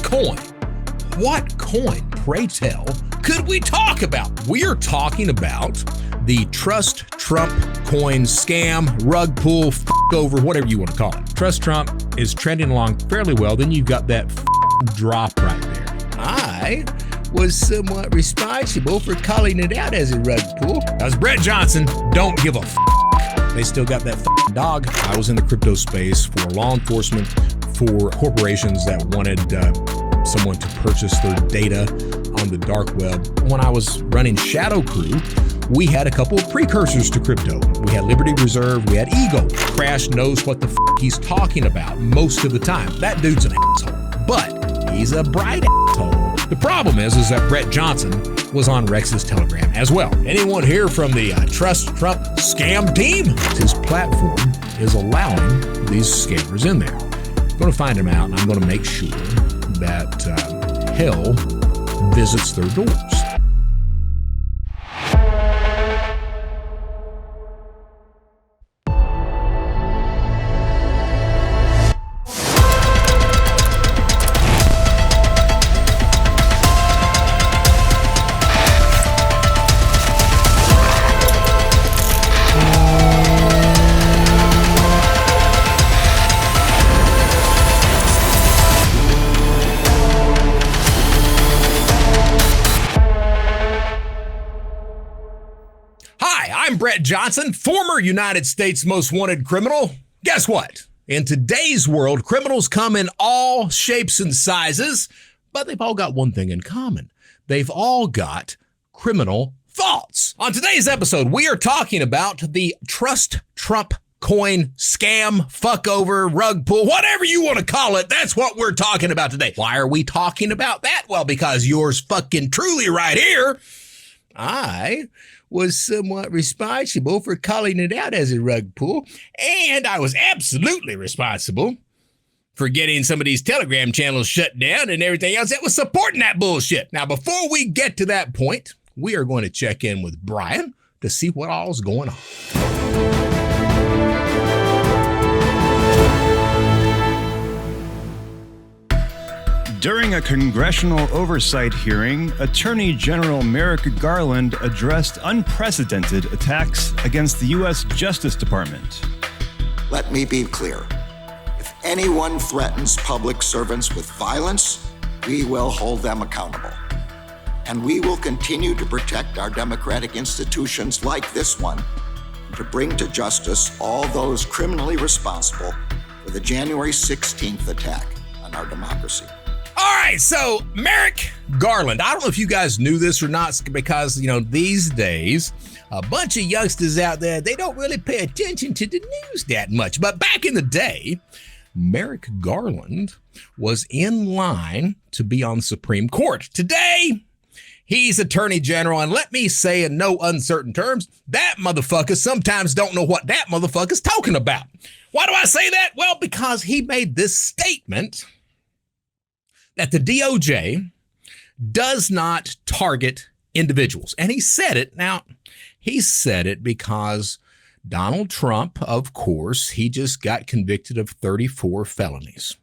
coin. What coin, pray tell, could we talk about? We're talking about the Trust Trump coin scam, rug pull, over, whatever you want to call it. Trust Trump is trending along fairly well. Then you've got that drop right there. I was somewhat responsible for calling it out as a rug pull. That was Brett Johnson. Don't give a They still got that dog. I was in the crypto space for law enforcement, for corporations that wanted someone to purchase their data on the dark web. When I was running Shadowcrew, we had a couple of precursors to crypto. We had Liberty Reserve, we had Ego. Crash knows what the he's talking about most of the time. That dude's an asshole, but he's a bright asshole. The problem is that Brett Johnson was on Rex's Telegram as well. Anyone here from the Trust Trump scam team? His platform is allowing these scammers in there. I'm going to find them out, and I'm going to make sure that hell visits their doors. I'm Brett Johnson, former United States most wanted criminal. Guess what? In today's world, criminals come in all shapes and sizes, but they've all got one thing in common. They've all got criminal thoughts. On today's episode, we are talking about the Trust Trump coin scam, fuck over, rug pull, whatever you want to call it. That's what we're talking about today. Why are we talking about that? Well, because yours fucking truly right here, I was somewhat responsible for calling it out as a rug pull, and I was absolutely responsible for getting some of these Telegram channels shut down and everything else that was supporting that bullshit. Now, before we get to that point, we are going to check in with Brian to see what all's going on. During a congressional oversight hearing, Attorney General Merrick Garland addressed unprecedented attacks against the U.S. Justice Department. Let me be clear. If anyone threatens public servants with violence, we will hold them accountable. And we will continue to protect our democratic institutions like this one, and to bring to justice all those criminally responsible for the January 16th attack on our democracy. All right, so Merrick Garland, I don't know if you guys knew this or not, because, these days, a bunch of youngsters out there, they don't really pay attention to the news that much. But back in the day, Merrick Garland was in line to be on the Supreme Court. Today, he's Attorney General, and let me say in no uncertain terms, that motherfucker sometimes don't know what that motherfucker's talking about. Why do I say that? Well, because he made this statement that the DOJ does not target individuals. And he said it. Now, he said it because Donald Trump, of course, he just got convicted of 34 felonies,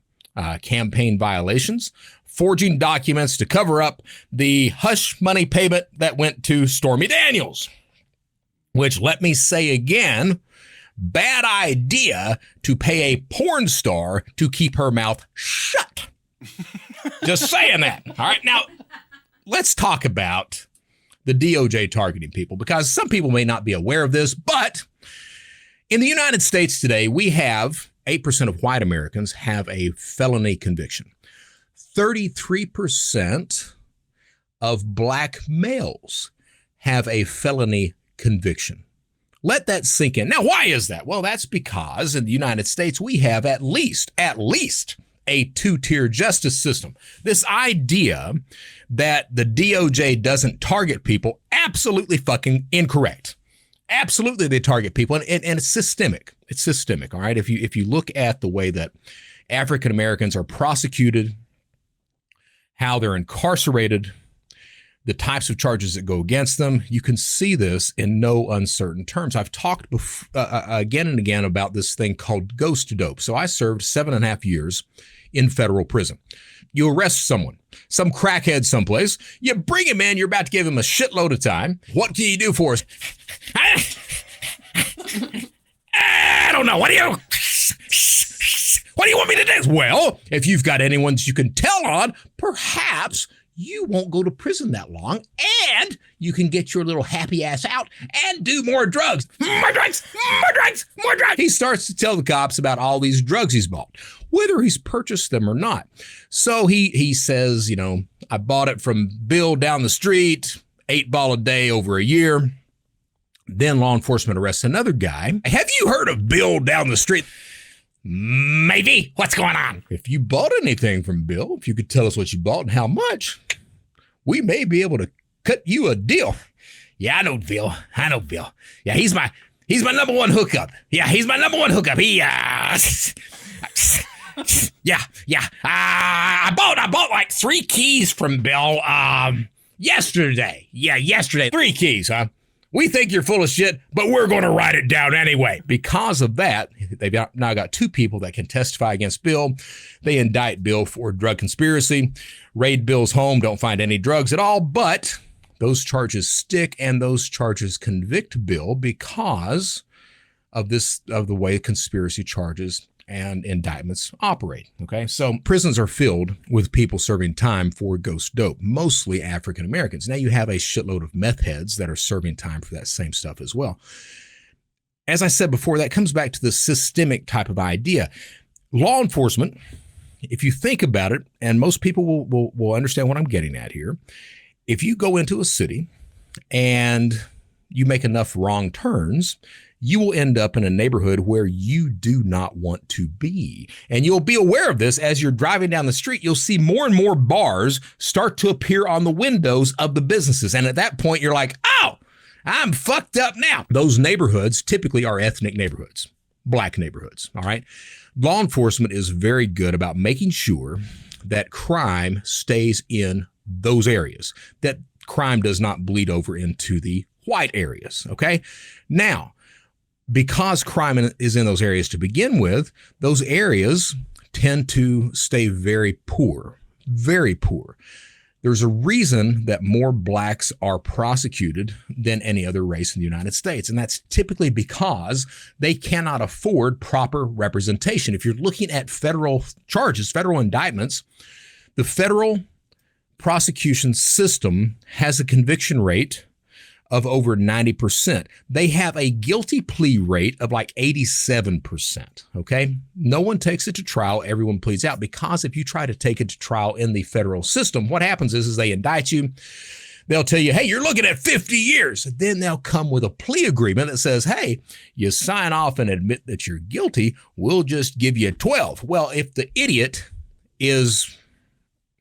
campaign violations, forging documents to cover up the hush money payment that went to Stormy Daniels, which, let me say again, bad idea to pay a porn star to keep her mouth shut. Just saying that. All right. Now, let's talk about the DOJ targeting people, because some people may not be aware of this, but in the United States today, we have 8% of white Americans have a felony conviction. 33% of black males have a felony conviction. Let that sink in. Now, why is that? Well, that's because in the United States, we have at least a two-tier justice system. This idea that the DOJ doesn't target people, absolutely fucking incorrect. Absolutely, they target people, and it's systemic. It's systemic, all right? If you look at the way that African Americans are prosecuted, how they're incarcerated, the types of charges that go against them, you can see this in no uncertain terms. I've talked again and again about this thing called ghost dope. So I served 7.5 years in federal prison. You arrest someone, some crackhead someplace. You bring him in. You're about to give him a shitload of time. What can you do for us? I don't know. What do you want me to do? Well, if you've got anyone that you can tell on, perhaps you won't go to prison that long, and you can get your little happy ass out and do more drugs. More drugs, more drugs, more drugs. He starts to tell the cops about all these drugs he's bought, whether he's purchased them or not. So he says, you know, I bought it from Bill down the street, 8 ball a day over a year. Then law enforcement arrests another guy. Have you heard of Bill down the street? Maybe. What's going on? If you bought anything from Bill, if you could tell us what you bought and how much, we may be able to cut you a deal. Yeah, I know Bill. Yeah, he's my number one hookup. Yeah, he's my number one hookup. I bought like 3 keys from Bill yesterday. Yeah, yesterday. 3 keys, huh? We think you're full of shit, but we're going to write it down anyway. Because of that, they've now got 2 people that can testify against Bill. They indict Bill for drug conspiracy, raid Bill's home, don't find any drugs at all, but those charges stick and those charges convict Bill because of the way conspiracy charges and indictments operate. Okay, so prisons are filled with people serving time for ghost dope, mostly African Americans. Now you have a shitload of meth heads that are serving time for that same stuff as well. As I said before, that comes back to the systemic type of idea. Law enforcement, if you think about it, and most people will understand what I'm getting at here, if you go into a city and you make enough wrong turns, you will end up in a neighborhood where you do not want to be. And you'll be aware of this as you're driving down the street. You'll see more and more bars start to appear on the windows of the businesses. And at that point, you're like, oh, I'm fucked up now. Those neighborhoods typically are ethnic neighborhoods, black neighborhoods, all right? Law enforcement is very good about making sure that crime stays in those areas, that crime does not bleed over into the white areas, okay? Now, because crime is in those areas to begin with, those areas tend to stay very poor, very poor. There's a reason that more blacks are prosecuted than any other race in the United States, and that's typically because they cannot afford proper representation. If you're looking at federal charges, federal indictments, the federal prosecution system has a conviction rate of over 90%. They have a guilty plea rate of like 87%, okay? No one takes it to trial, everyone pleads out, because if you try to take it to trial in the federal system, what happens is they indict you, they'll tell you, hey, you're looking at 50 years. Then they'll come with a plea agreement that says, hey, you sign off and admit that you're guilty, we'll just give you 12. Well, if the idiot is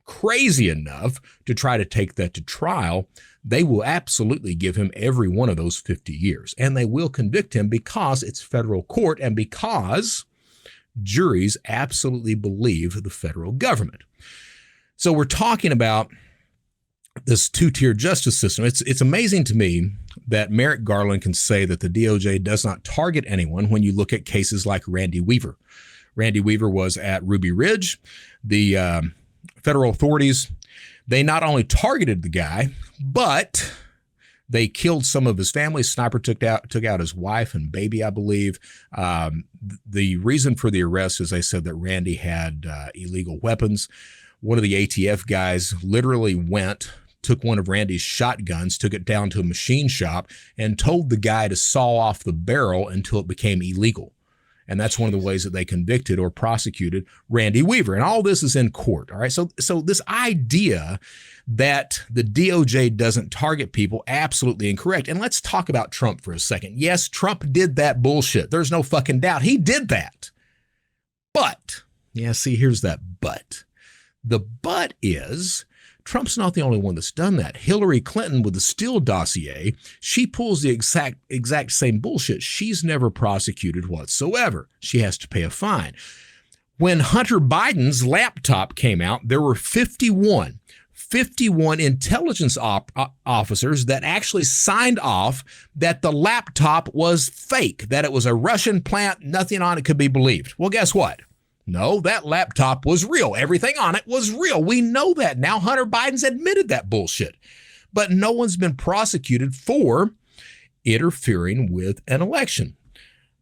crazy enough to try to take that to trial, they will absolutely give him every one of those 50 years. And they will convict him because it's federal court and because juries absolutely believe the federal government. So we're talking about this 2-tier justice system. It's amazing to me that Merrick Garland can say that the DOJ does not target anyone when you look at cases like Randy Weaver. Randy Weaver was at Ruby Ridge. The federal authorities, they not only targeted the guy, but they killed some of his family. Sniper took out his wife and baby, I believe. The reason for the arrest is they said that Randy had illegal weapons. One of the ATF guys literally took one of Randy's shotguns, took it down to a machine shop, and told the guy to saw off the barrel until it became illegal. And that's one of the ways that they convicted or prosecuted Randy Weaver. And all this is in court. All right. So this idea that the DOJ doesn't target people, absolutely incorrect. And let's talk about Trump for a second. Yes, Trump did that bullshit. There's no fucking doubt. He did that. But, yeah, see, here's that but. The but is Trump's not the only one that's done that. Hillary Clinton with the Steele dossier, she pulls the exact same bullshit. She's never prosecuted whatsoever. She has to pay a fine. When Hunter Biden's laptop came out, there were 51 intelligence officers that actually signed off that the laptop was fake, that it was a Russian plant, nothing on it could be believed. Well, guess what? No, that laptop was real. Everything on it was real. We know that now. Hunter Biden's admitted that bullshit. But no one's been prosecuted for interfering with an election.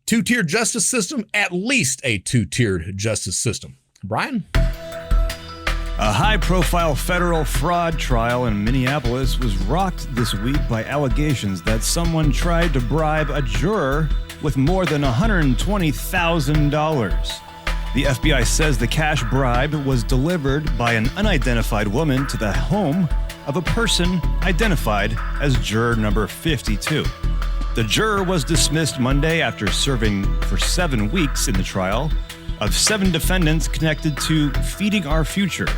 Two-tiered justice system, at least a two-tiered justice system. Brian? A high-profile federal fraud trial in Minneapolis was rocked this week by allegations that someone tried to bribe a juror with more than $120,000. The FBI says the cash bribe was delivered by an unidentified woman to the home of a person identified as juror number 52. The juror was dismissed Monday after serving for 7 weeks in the trial of 7 defendants connected to Feeding Our Future,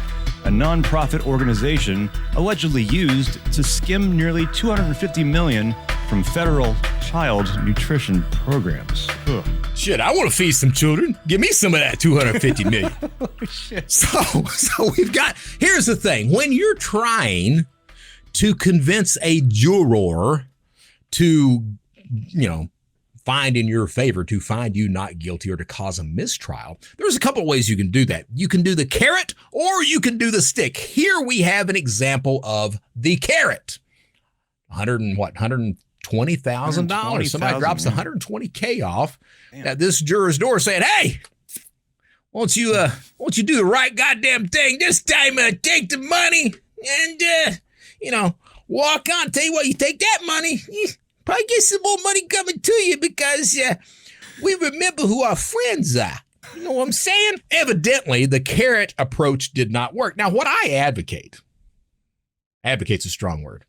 a nonprofit organization allegedly used to skim nearly $250 million from federal child nutrition programs. Ugh. Shit, I want to feed some children. Give me some of that $250 million. Oh, shit. So we've got, here's the thing. When you're trying to convince a juror to, find in your favor, to find you not guilty or to cause a mistrial, there's a couple of ways you can do that. You can do the carrot or you can do the stick. Here we have an example of the carrot. $120,000. Somebody drops $120K off at this juror's door saying, "Hey, won't you do the right goddamn thing this time? Take the money and walk on. Tell you what, you take that money, you probably get some more money coming to you because we remember who our friends are." You know what I'm saying? Evidently, the carrot approach did not work. Now, what I advocate's a strong word.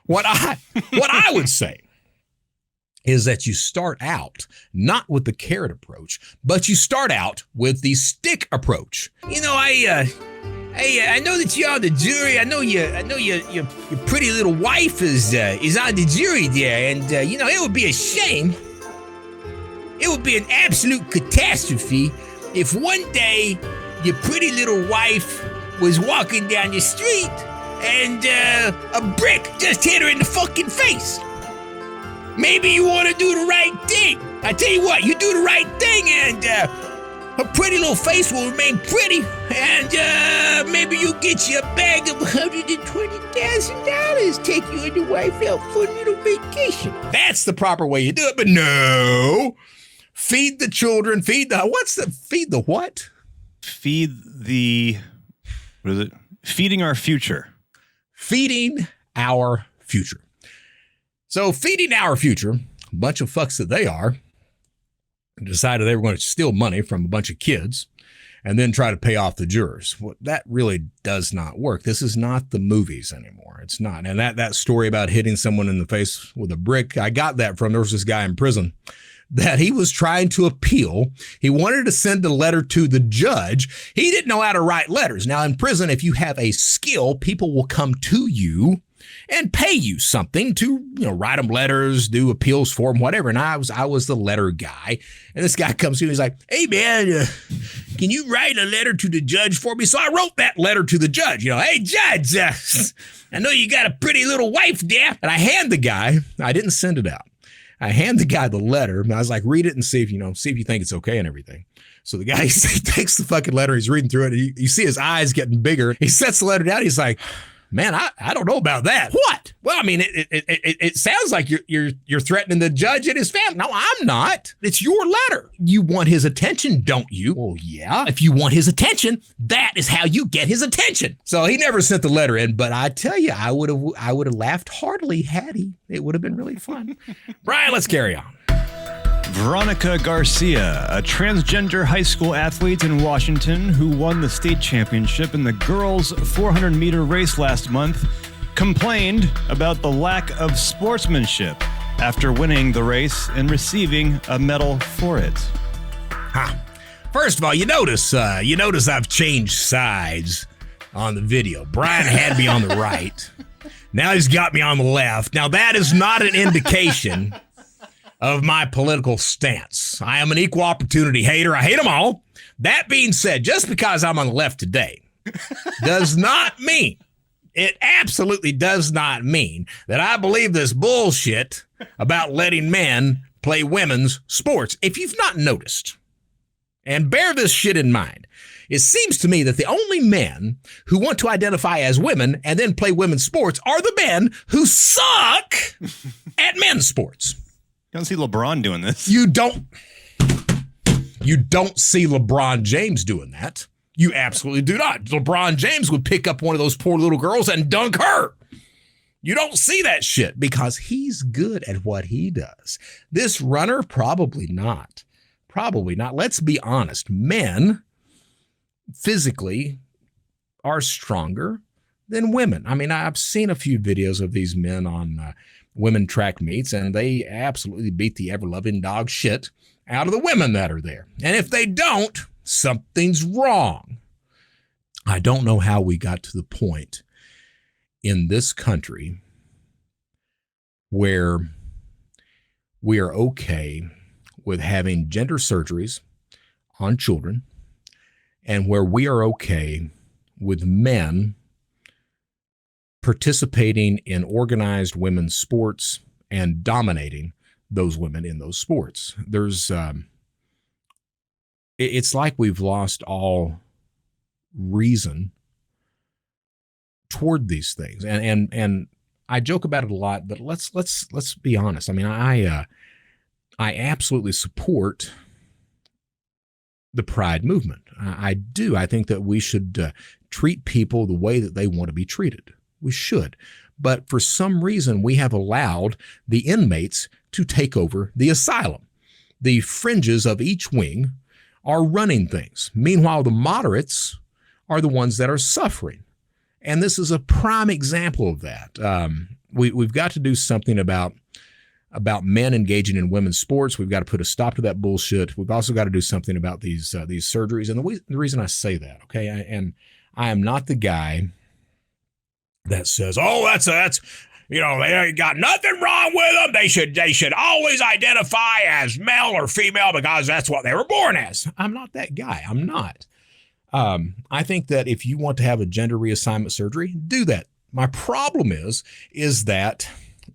What I would say is that you start out not with the carrot approach, but you start out with the stick approach. I know that you're on the jury. I know your pretty little wife is on the jury there, and it would be a shame. It would be an absolute catastrophe if one day your pretty little wife was walking down the street and a brick just hit her in the fucking face. Maybe you want to do the right thing. I tell you what, you do the right thing and her pretty little face will remain pretty, and maybe you'll get you a bag of $120,000, take you and your wife out for a little vacation. That's the proper way you do it, but no. Feed the children, feed the what? Feeding Our Future. Feeding Our Future. So Feeding Our Future, a bunch of fucks that they are, decided they were going to steal money from a bunch of kids and then try to pay off the jurors. Well, that really does not work. This is not the movies anymore. It's not. And that story about hitting someone in the face with a brick, I got that from, there was this guy in prison that he was trying to appeal. He wanted to send a letter to the judge. He didn't know how to write letters. Now in prison, if you have a skill, people will come to you and pay you something to, write them letters, do appeals for them, whatever. And I was the letter guy. And this guy comes to me, he's like, "Hey man, can you write a letter to the judge for me?" So I wrote that letter to the judge. "Hey judge, I know you got a pretty little wife there." And I hand the guy, I didn't send it out. I hand the guy the letter, and I was like, "Read it and see if you think it's okay and everything." So the guy, he takes the fucking letter, he's reading through it, and you see his eyes getting bigger. He sets the letter down, he's like, "Man, I don't know about that." "What?" "Well, I mean, it sounds like you're threatening the judge and his family." "No, I'm not. It's your letter." "You want his attention, don't you?" "Well, yeah. If you want his attention, that is how you get his attention." So he never sent the letter in, but I tell you, I would have laughed heartily had he. It would have been really fun. Brian, let's carry on. Veronica Garcia, a transgender high school athlete in Washington who won the state championship in the girls' 400-meter race last month, complained about the lack of sportsmanship after winning the race and receiving a medal for it. First of all, you notice I've changed sides on the video. Brian had me on the right. Now he's got me on the left. Now that is not an indication of my political stance. I am an equal opportunity hater. I hate them all. That being said, just because I'm on the left today does not mean, it absolutely does not mean that I believe this bullshit about letting men play women's sports. If you've not noticed, And bear this shit in mind. It seems to me that the only men who want to identify as women and then play women's sports are the men who suck at men's sports. You don't see LeBron doing this. You don't see LeBron James doing that. You absolutely do not. LeBron James would pick up one of those poor little girls and dunk her. You don't see that shit because he's good at what he does. This runner, probably not. Probably not. Let's be honest. Men physically are stronger than women. I mean, I've seen a few videos of these men on women track meets, and they absolutely beat the ever-loving dog shit out of the women that are there. And if they don't, something's wrong. I don't know how we got to the point in this country where we are okay with having gender surgeries on children and where we are okay with men participating in organized women's sports and dominating those women in those sports. It's like we've lost all reason toward these things. And I joke about it a lot, but let's be honest. I mean, I absolutely support the pride movement. I do. I think that we should treat people the way that they want to be treated. We should. But for some reason, we have allowed the inmates to take over the asylum. The fringes of each wing are running things. Meanwhile, the moderates are the ones that are suffering. And this is a prime example of that. We've got to do something about men engaging in women's sports. We've got to put a stop to that bullshit. We've also got to do something about these surgeries. And the reason I say that, okay, and I am not the guy that says, oh, that's you know, they got nothing wrong with them. They should always identify as male or female because that's what they were born as. I'm not that guy. I'm not. I think that if you want to have a gender reassignment surgery, do that. My problem is that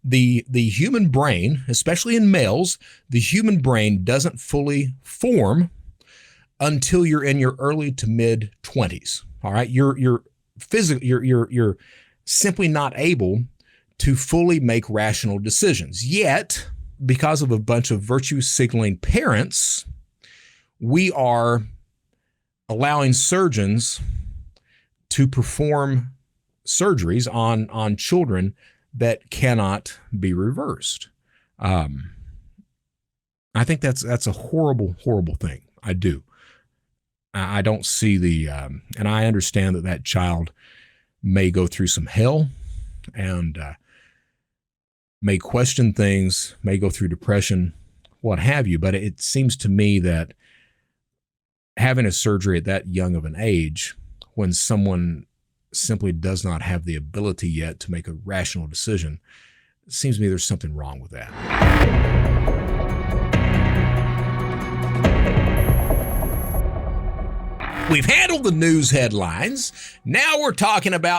the human brain, especially in males, the human brain doesn't fully form until you're in your early to mid 20s. All right, you're simply not able to fully make rational decisions. Yet, because of a bunch of virtue signaling parents, we are allowing surgeons to perform surgeries on children that cannot be reversed. I think that's a horrible, horrible thing. I do. I don't see and I understand that child may go through some hell and may question things, may go through depression, what have you. But it seems to me that having a surgery at that young of an age, when someone simply does not have the ability yet to make a rational decision, it seems to me there's something wrong with that. We've handled the news headlines. Now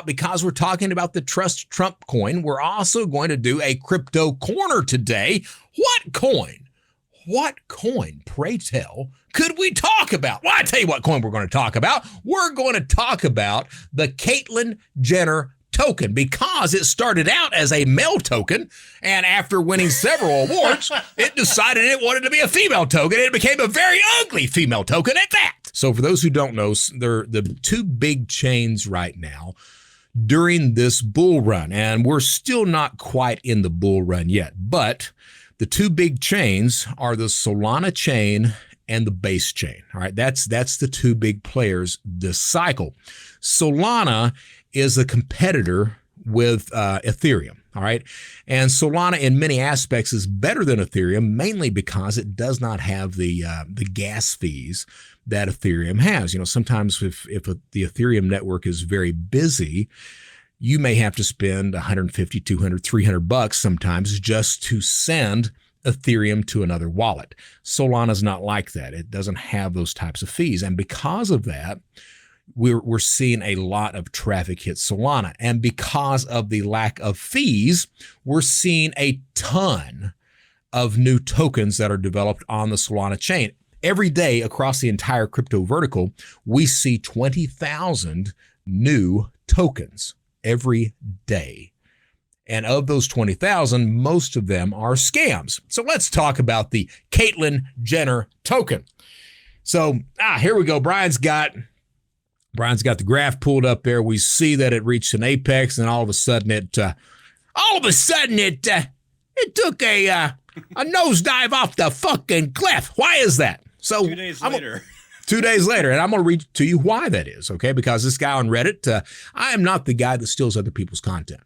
because we're talking about the Trust Trump coin, we're also going to do a crypto corner today. What coin, pray tell, could we talk about? Well, I tell you what coin we're going to talk about. We're going to talk about the Caitlyn Jenner token because it started out as a male token, and after winning several awards, it decided it wanted to be a female token. It became a very ugly female token at that. So for those who don't know, they're the two big chains right now during this bull run, and we're still not quite in the bull run yet, but the two big chains are the Solana chain and the Base chain. All right, that's the two big players this cycle. Solana is a competitor with Ethereum. All right, and Solana in many aspects is better than Ethereum, mainly because it does not have the gas fees that Ethereum has. You know, sometimes if the Ethereum network is very busy, you may have to spend $150, $200, $300 sometimes just to send Ethereum to another wallet. Solana's not like that. It doesn't have those types of fees. And because of that, we're seeing a lot of traffic hit Solana. And because of the lack of fees, we're seeing a ton of new tokens that are developed on the Solana chain. Every day across the entire crypto vertical, we see 20,000 new tokens every day. And of those 20,000, most of them are scams. So let's talk about the Caitlyn Jenner token. So here we go. Brian's got the graph pulled up there. We see that it reached an apex, and all of a sudden it took a nosedive off the fucking cliff. Why is that? So 2 days later. 2 days later, and I'm going to read to you why that is, okay? Because this guy on Reddit, I am not the guy that steals other people's content.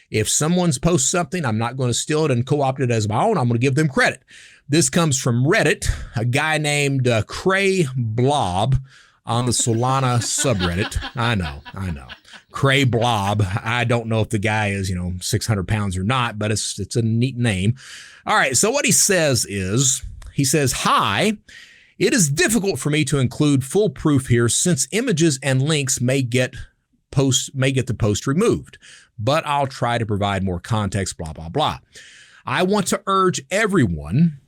If someone's posts something, I'm not going to steal it and co-opt it as my own. I'm going to give them credit. This comes from Reddit, a guy named Cray Blob on the Solana subreddit. I know. Cray Blob. I don't know if the guy is, 600 pounds or not, but it's a neat name. All right, so what he says is, hi, it is difficult for me to include full proof here since images and links may get the post removed, but I'll try to provide more context, blah, blah, blah. I want to urge everyone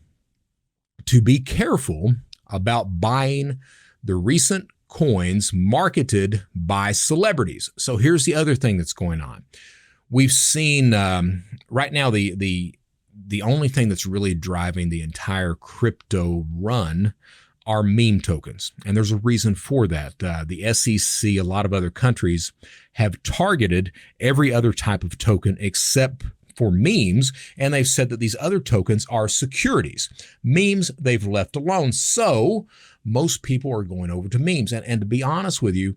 to be careful about buying the recent coins marketed by celebrities. So here's the other thing that's going on. We've seen right now the only thing that's really driving the entire crypto run are meme tokens. And there's a reason for that. The SEC, a lot of other countries have targeted every other type of token except for memes. And they've said that these other tokens are securities. Memes, they've left alone. So most people are going over to memes. And to be honest with you,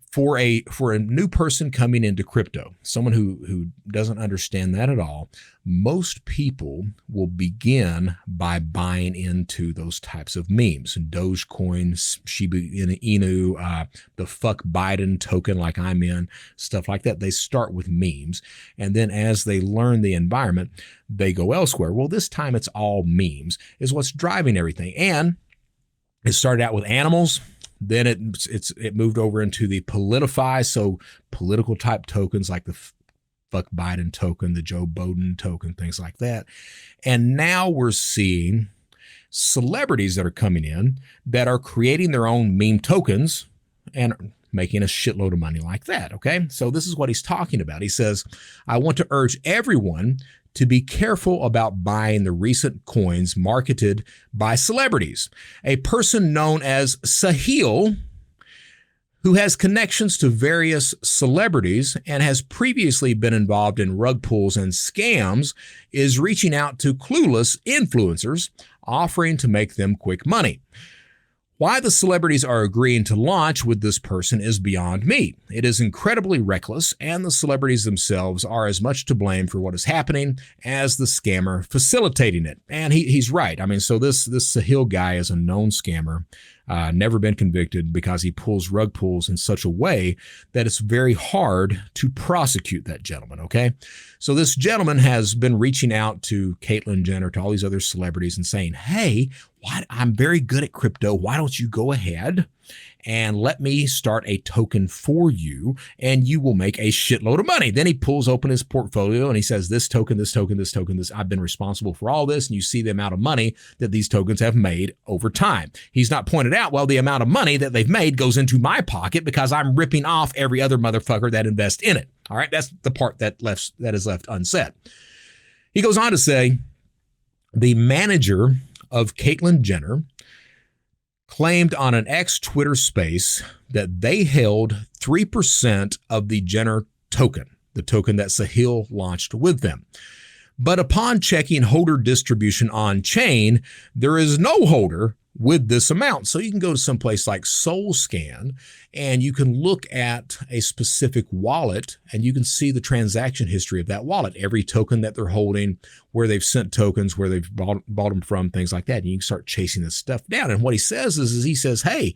for a new person coming into crypto, someone who doesn't understand that at all, most people will begin by buying into those types of memes. Dogecoin, Shiba Inu, the fuck Biden token like I'm in, stuff like that. They start with memes. And then as they learn the environment, they go elsewhere. Well, this time it's all memes is what's driving everything. And it started out with animals. Then it moved over into the politify, so political type tokens like the fuck Biden token, the Joe Biden token, things like that. And now we're seeing celebrities that are coming in that are creating their own meme tokens and making a shitload of money like that, okay? So this is what he's talking about. He says, I want to urge everyone to be careful about buying the recent coins marketed by celebrities. A person known as Sahil, who has connections to various celebrities and has previously been involved in rug pulls and scams, is reaching out to clueless influencers, offering to make them quick money. Why the celebrities are agreeing to launch with this person is beyond me. It is incredibly reckless, and the celebrities themselves are as much to blame for what is happening as the scammer facilitating it. And he's right. I mean, so this Sahil guy is a known scammer, never been convicted because he pulls rug pulls in such a way that it's very hard to prosecute that gentleman, okay? So this gentleman has been reaching out to Caitlyn Jenner, to all these other celebrities and saying, hey, I'm very good at crypto. Why don't you go ahead and let me start a token for you and you will make a shitload of money. Then he pulls open his portfolio and he says, this token, this token, this token, this, I've been responsible for all this. And you see the amount of money that these tokens have made over time. He's not pointed out, well, the amount of money that they've made goes into my pocket because I'm ripping off every other motherfucker that invests in it. All right. That's the part that is left unsaid. He goes on to say, the manager of Caitlyn Jenner claimed on an X Twitter space that they held 3% of the Jenner token, the token that Sahil launched with them. But upon checking holder distribution on chain, there is no holder with this amount. So you can go to some place like SoulScan and you can look at a specific wallet and you can see the transaction history of that wallet, every token that they're holding, where they've sent tokens, where they've bought them from, things like that. And you can start chasing this stuff down. And what he says is he says, hey,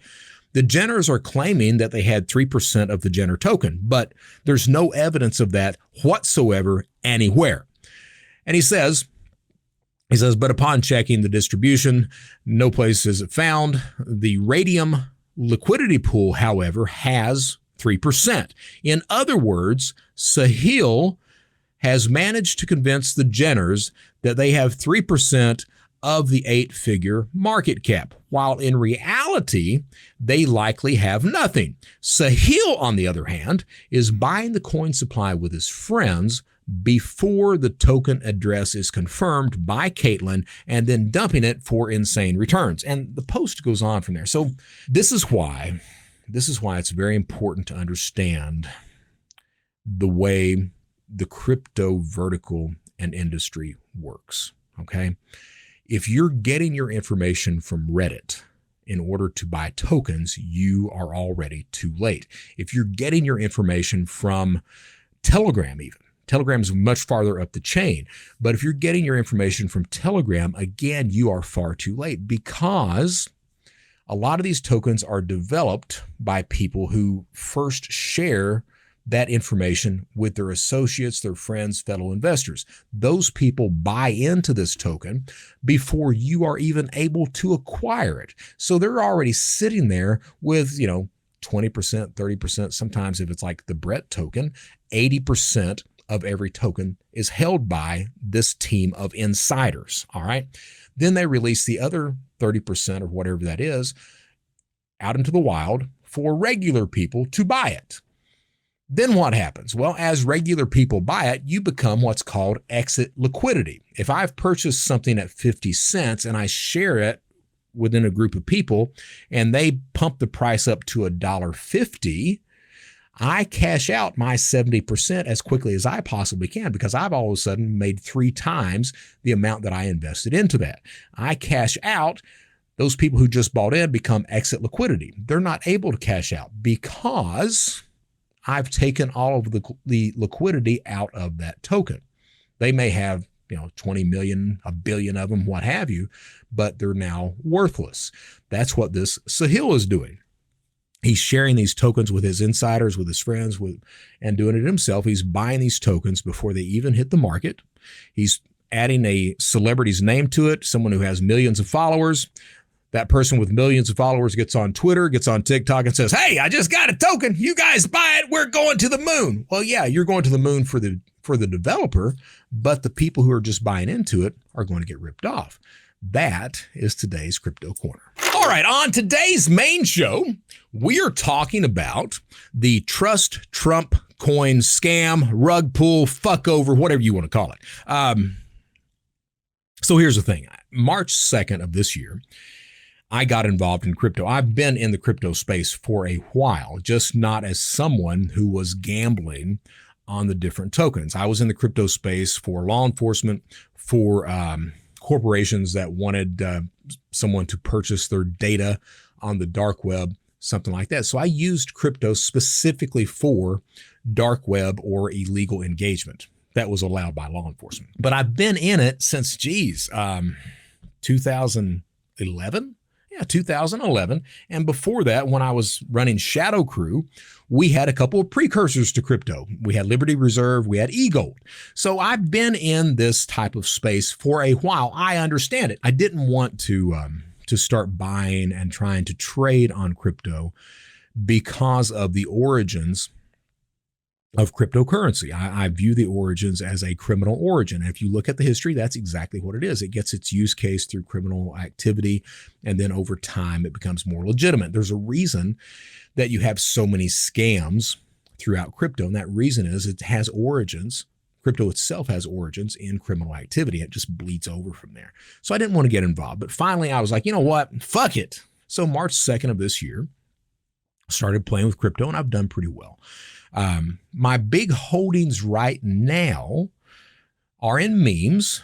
the Jenners are claiming that they had 3% of the Jenner token, but there's no evidence of that whatsoever anywhere. And he says, but upon checking the distribution, no place is it found. The Radium liquidity pool, however, has 3%. In other words, Sahil has managed to convince the Jenners that they have 3% of the 8-figure market cap, while in reality, they likely have nothing. Sahil, on the other hand, is buying the coin supply with his friends before the token address is confirmed by Caitlin and then dumping it for insane returns. And the post goes on from there. So this is why it's very important to understand the way the crypto vertical and industry works, okay? If you're getting your information from Reddit in order to buy tokens, you are already too late. If you're getting your information from Telegram even, Telegram is much farther up the chain. But if you're getting your information from Telegram, again, you are far too late because a lot of these tokens are developed by people who first share that information with their associates, their friends, fellow investors. Those people buy into this token before you are even able to acquire it. So they're already sitting there with, 20%, 30%, sometimes if it's like the Brett token, 80% of every token is held by this team of insiders, all right? Then they release the other 30% or whatever that is out into the wild for regular people to buy it. Then what happens? Well, as regular people buy it, you become what's called exit liquidity. If I've purchased something at 50 cents and I share it within a group of people and they pump the price up to $1.50, I cash out my 70% as quickly as I possibly can because I've all of a sudden made 3 times the amount that I invested into that. I cash out. Those people who just bought in become exit liquidity. They're not able to cash out because I've taken all of the liquidity out of that token. They may have 20 million, a billion of them, what have you, but they're now worthless. That's what this Sahil is doing. He's sharing these tokens with his insiders, with his friends, and doing it himself. He's buying these tokens before they even hit the market. He's adding a celebrity's name to it, someone who has millions of followers. That person with millions of followers gets on Twitter, gets on TikTok and says, "Hey, I just got a token. You guys buy it. We're going to the moon." Well, yeah, you're going to the moon for the developer, but the people who are just buying into it are going to get ripped off. That is today's Crypto Corner. All right, on today's main show, we are talking about the Trust Trump coin scam, rug pull, fuck over, whatever you want to call it. So here's the thing. March 2nd of this year, I got involved in crypto. I've been in the crypto space for a while, just not as someone who was gambling on the different tokens. I was in the crypto space for law enforcement, for corporations that wanted someone to purchase their data on the dark web, something like that. So I used crypto specifically for dark web or illegal engagement that was allowed by law enforcement. But I've been in it since, 2011? Yeah, 2011. And before that, when I was running Shadowcrew, we had a couple of precursors to crypto. We had Liberty Reserve, we had eGold. So I've been in this type of space for a while. I understand it. I didn't want to start buying and trying to trade on crypto because of the origins of cryptocurrency. I view the origins as a criminal origin. If you look at the history, that's exactly what it is. It gets its use case through criminal activity, and then over time, it becomes more legitimate. There's a reason that you have so many scams throughout crypto, and that reason is it has origins. Crypto itself has origins in criminal activity. It just bleeds over from there. So I didn't want to get involved. But finally, I was like, you know what? Fuck it. So March 2nd of this year, I started playing with crypto, and I've done pretty well. My big holdings right now are in memes,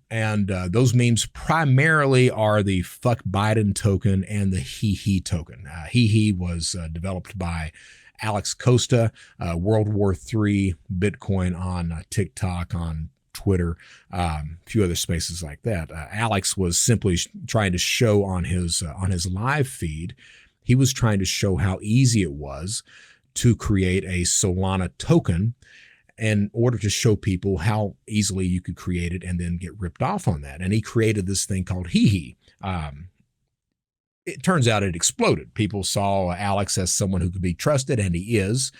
and those memes primarily are the fuck Biden token and the he token. He was developed by Alex Costa, World War III, Bitcoin on TikTok, on Twitter, a few other spaces like that. Alex was simply trying to show on his live feed, he was trying to show how easy it was to create a Solana token in order to show people how easily you could create it and then get ripped off on that. And he created this thing called He. It turns out it exploded. People saw Alex as someone who could be trusted, and he is.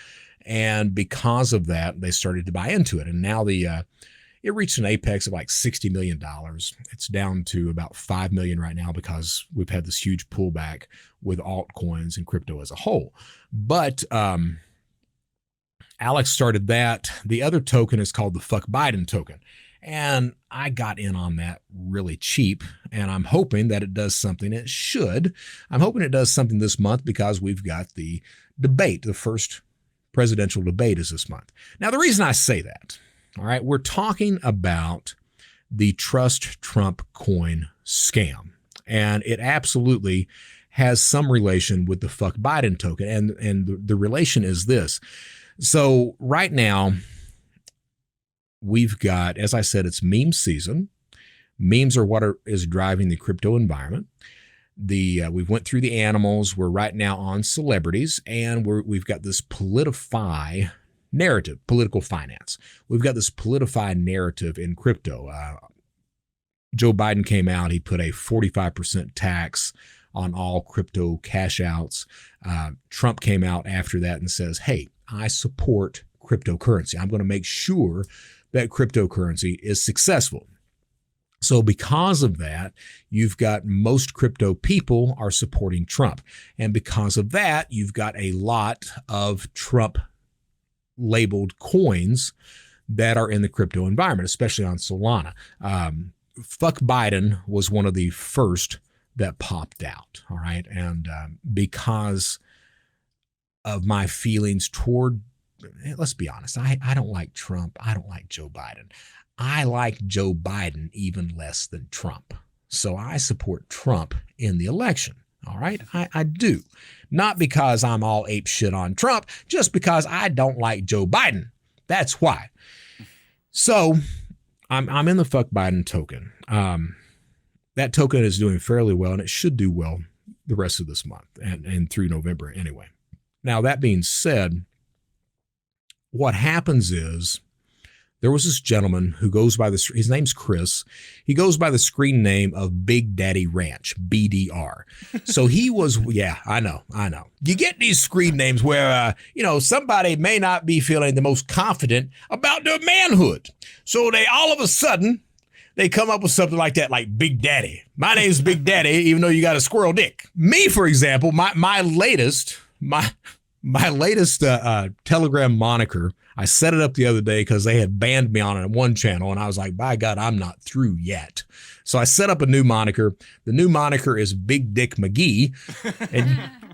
And because of that, they started to buy into it. And now It reached an apex of like $60 million. It's down to about 5 million right now because we've had this huge pullback with altcoins and crypto as a whole. But Alex started that. The other token is called the Fuck Biden token. And I got in on that really cheap, and I'm hoping that it does something. It should. I'm hoping it does something this month because we've got the debate. The first presidential debate is this month. Now, the reason I say that, all right, we're talking about the Trust Trump coin scam, and it absolutely has some relation with the Fuck Biden token, and the relation is this. So right now, we've got, as I said, it's meme season. Memes are what is driving the crypto environment. We've went through the animals. We're right now on celebrities, and we've got this politify narrative, political finance. We've got this politify narrative in crypto. Joe Biden came out. He put a 45% tax on all crypto cash outs. Trump came out after that and says, hey, I support cryptocurrency. I'm going to make sure that cryptocurrency is successful. So because of that, you've got most crypto people are supporting Trump. And because of that, you've got a lot of Trump labeled coins that are in the crypto environment, especially on Solana. Fuck Biden was one of the first that popped out. All right. And because of my feelings toward, let's be honest, I don't like Trump. I don't like Joe Biden. I like Joe Biden even less than Trump. So I support Trump in the election. All right. I do. Not because I'm all ape shit on Trump, just because I don't like Joe Biden. That's why. So I'm in the Fuck Biden token. That token is doing fairly well, and it should do well the rest of this month and through November anyway. Now, that being said, what happens is there was this gentleman who goes by his name's Chris. He goes by the screen name of Big Daddy Ranch, BDR. So he was, yeah, I know. You get these screen names where, somebody may not be feeling the most confident about their manhood. So they all of a sudden, they come up with something like that, like Big Daddy. My name's Big Daddy, even though you got a squirrel dick. Me, for example, my latest Telegram moniker, I set it up the other day because they had banned me on it on one channel, and I was like, by God, I'm not through yet. So I set up a new moniker. The new moniker is Big Dick McGee,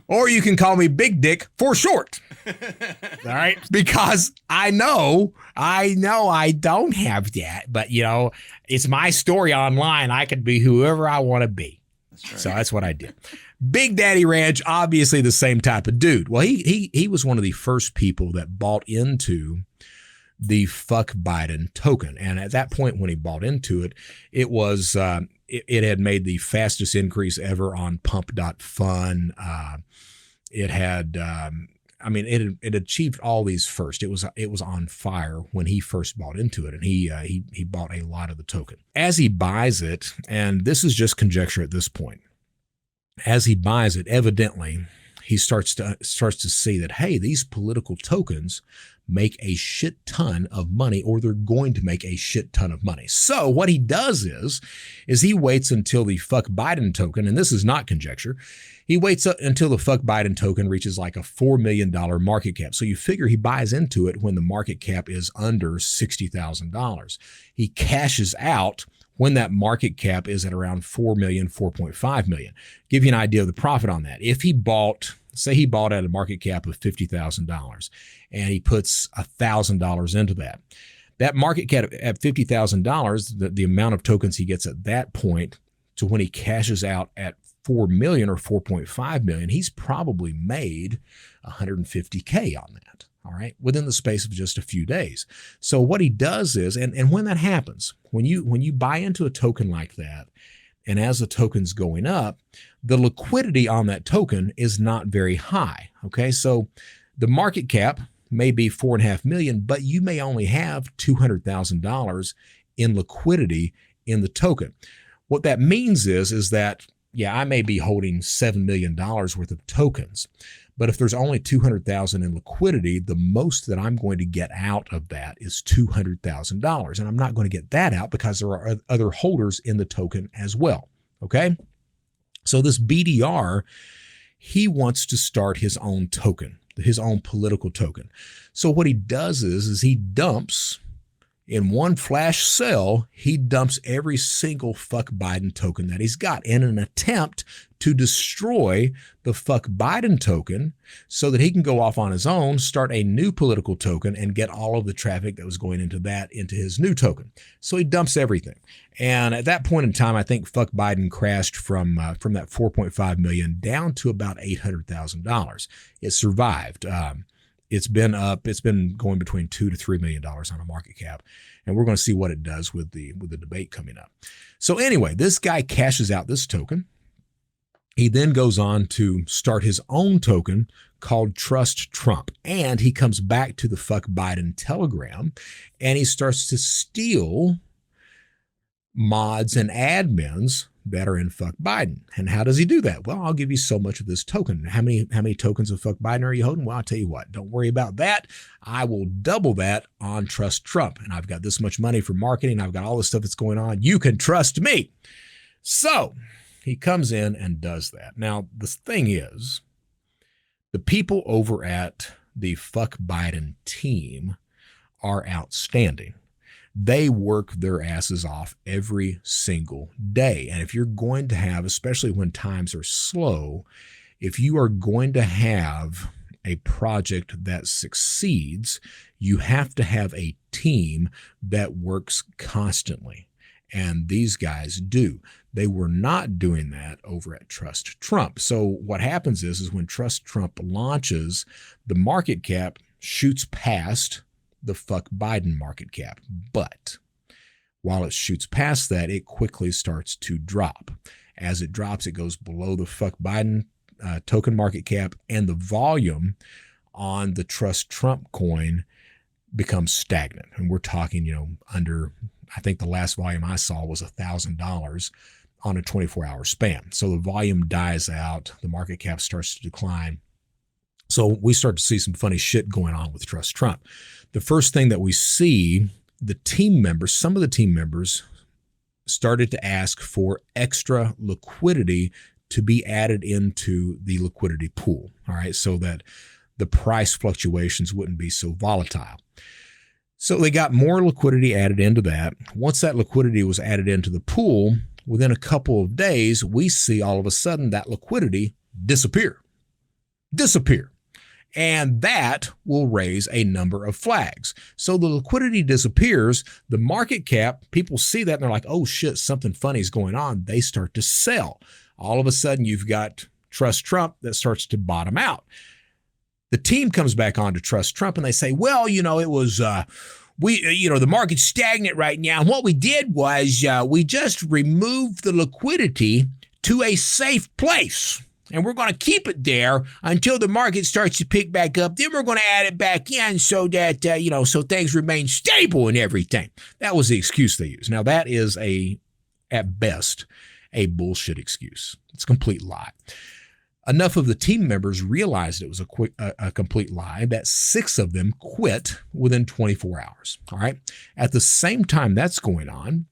or you can call me Big Dick for short. All right, because I know I don't have that, but it's my story online. I could be whoever I want to be. That's right. So that's what I did. Big Daddy Ranch, obviously the same type of dude. Well, he was one of the first people that bought into the Fuck Biden token. And at that point, when he bought into it, it was it had made the fastest increase ever on pump.fun. It had it achieved all these first. It was on fire when he first bought into it, and he bought a lot of the token. As he buys it, and this is just conjecture at this point, as he buys it, evidently he starts to see that, hey, these political tokens make a shit ton of money, or they're going to make a shit ton of money. So what he does is he waits until the Fuck Biden token, and this is not conjecture, he waits until the Fuck Biden token reaches like a $4 million market cap. So you figure he buys into it when the market cap is under $60,000. He cashes out when that market cap is at around 4 million, 4.5 million. Give you an idea of the profit on that. If he bought, say he bought at a market cap of $50,000 and he puts $1,000 into that, that market cap at $50,000, the amount of tokens he gets at that point to when he cashes out at 4 million or 4.5 million, he's probably made $150K on that. All right, within the space of just a few days. So what he does is, and when that happens, when you buy into a token like that, and as the token's going up, the liquidity on that token is not very high. Okay, so the market cap may be 4.5 million, but you may only have $200,000 in liquidity in the token. What that means is that, yeah, I may be holding $7 million worth of tokens, But if there's only 200,000 in liquidity, the most that I'm going to get out of that is $200,000. And I'm not going to get that out because there are other holders in the token as well. Okay. So this BDR, he wants to start his own token, his own political token. So what he does is he dumps in one flash sale, he dumps every single fuck Biden token that he's got in an attempt to destroy the fuck Biden token so that he can go off on his own, start a new political token, and get all of the traffic that was going into that into his new token. So he dumps everything. And at that point in time, I think fuck Biden crashed from that 4.5 million down to about $800,000. It survived. It's been up. It's been going between $2 to $3 million on a market cap, and we're going to see what it does with the debate coming up. So anyway, this guy cashes out this token. He then goes on to start his own token called Trust Trump, and he comes back to the fuck Biden Telegram, and he starts to steal mods and admins that are in fuck Biden. And how does he do that? Well, I'll give you so much of this token. How many tokens of fuck Biden are you holding? Well, I'll tell you what, don't worry about that. I will double that on Trust Trump. And I've got this much money for marketing. I've got all this stuff that's going on. You can trust me. So he comes in and does that. Now, the thing is, the people over at the fuck Biden team are outstanding. They work their asses off every single day. And if you're going to have, especially when times are slow, if you are going to have a project that succeeds, you have to have a team that works constantly. And these guys do. They were not doing that over at Trust Trump. So what happens is when Trust Trump launches, the market cap shoots past the fuck Biden market cap. But while it shoots past that, it quickly starts to drop. As it drops, it goes below the fuck Biden token market cap, and the volume on the Trust Trump coin becomes stagnant. And we're talking, under, I think the last volume I saw was $1,000 on a 24-hour span. So the volume dies out, the market cap starts to decline. So we start to see some funny shit going on with Trust Trump. The first thing that we see, the team members, some of the team members started to ask for extra liquidity to be added into the liquidity pool, all right, so that the price fluctuations wouldn't be so volatile. So they got more liquidity added into that. Once that liquidity was added into the pool, within a couple of days, we see all of a sudden that liquidity disappear. And that will raise a number of flags. So the liquidity disappears, the market cap, people see that and they're like, oh shit, something funny is going on. They start to sell. All of a sudden you've got Trust Trump that starts to bottom out. The team comes back on to Trust Trump and they say, well, it was, the market's stagnant right now. And what we did was we just removed the liquidity to a safe place. And we're going to keep it there until the market starts to pick back up. Then we're going to add it back in so that, so things remain stable and everything. That was the excuse they used. Now, that is at best, a bullshit excuse. It's a complete lie. Enough of the team members realized it was a complete lie that 6 of them quit within 24 hours. All right. At the same time that's going on,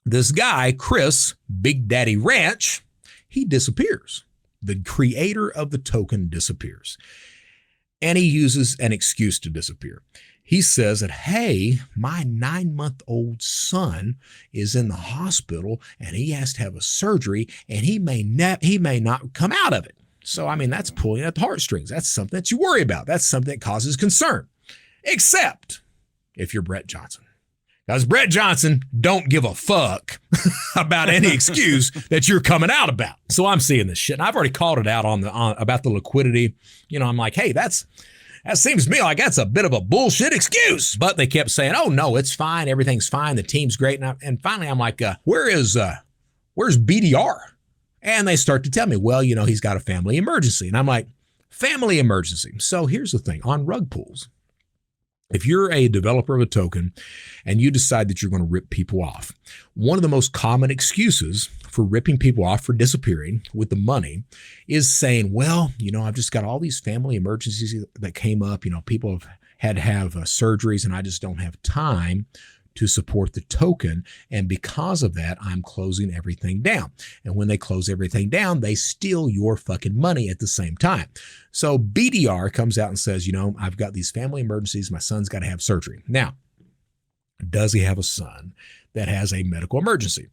this guy, Chris, Big Daddy Ranch, he disappears. The creator of the token disappears. And he uses an excuse to disappear. He says that, hey, my 9-month-old son is in the hospital and he has to have a surgery and he may not come out of it. So, that's pulling at the heartstrings. That's something that you worry about. That's something that causes concern. Except if you're Brett Johnson. Because Brett Johnson don't give a fuck about any excuse that you're coming out about. So I'm seeing this shit. And I've already called it out about the liquidity. I'm like, hey, that seems to me like that's a bit of a bullshit excuse. But they kept saying, oh, no, it's fine. Everything's fine. The team's great. And finally, I'm like, where's BDR? And they start to tell me, well, he's got a family emergency. And I'm like, family emergency. So here's the thing. On rug pulls, If you're a developer of a token and you decide that you're going to rip people off, one of the most common excuses for ripping people off, for disappearing with the money, is saying, well, I've just got all these family emergencies that came up. People have had to have surgeries and I just don't have time to support the token. And because of that, I'm closing everything down. And when they close everything down, they steal your fucking money at the same time. So BDR comes out and says, I've got these family emergencies. My son's got to have surgery. Now, does he have a son that has a medical emergency?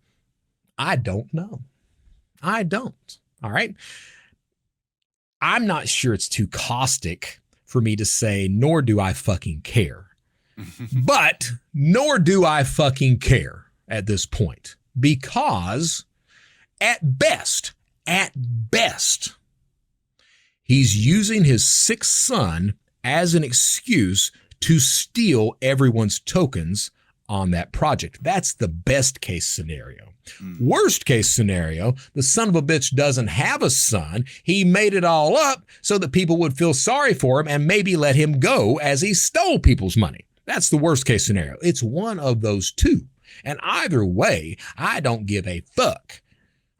I don't know. I don't. All right. I'm not sure it's too caustic for me to say, nor do I fucking care. But nor do I fucking care at this point, because at best, he's using his sick son as an excuse to steal everyone's tokens on that project. That's the best case scenario. Worst case scenario, the son of a bitch doesn't have a son. He made it all up so that people would feel sorry for him and maybe let him go as he stole people's money. That's the worst case scenario. It's one of those two. And either way, I don't give a fuck.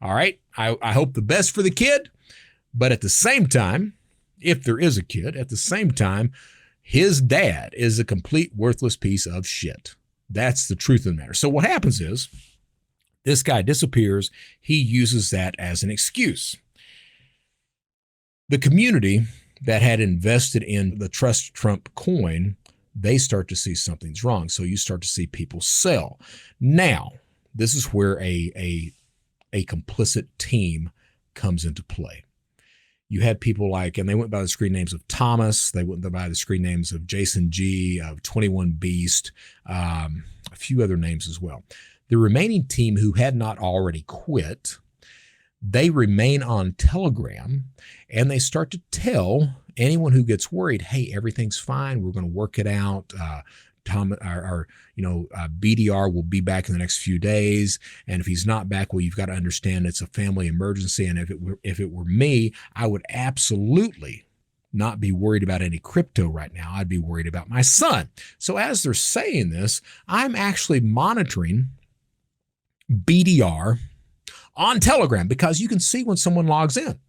All right. I hope the best for the kid. But at the same time, if there is a kid, at the same time, his dad is a complete worthless piece of shit. That's the truth of the matter. So what happens is this guy disappears. He uses that as an excuse. The community that had invested in the Trust Trump coin, they start to see something's wrong. So you start to see people sell. Now, this is where a complicit team comes into play. You had people and they went by the screen names of Thomas. They went by the screen names of Jason G, of 21 Beast, a few other names as well. The remaining team who had not already quit, they remain on Telegram and they start to tell anyone who gets worried, hey, everything's fine. We're going to work it out. BDR will be back in the next few days. And if he's not back, well, you've got to understand it's a family emergency. And if it were me, I would absolutely not be worried about any crypto right now. I'd be worried about my son. So as they're saying this, I'm actually monitoring BDR on Telegram because you can see when someone logs in.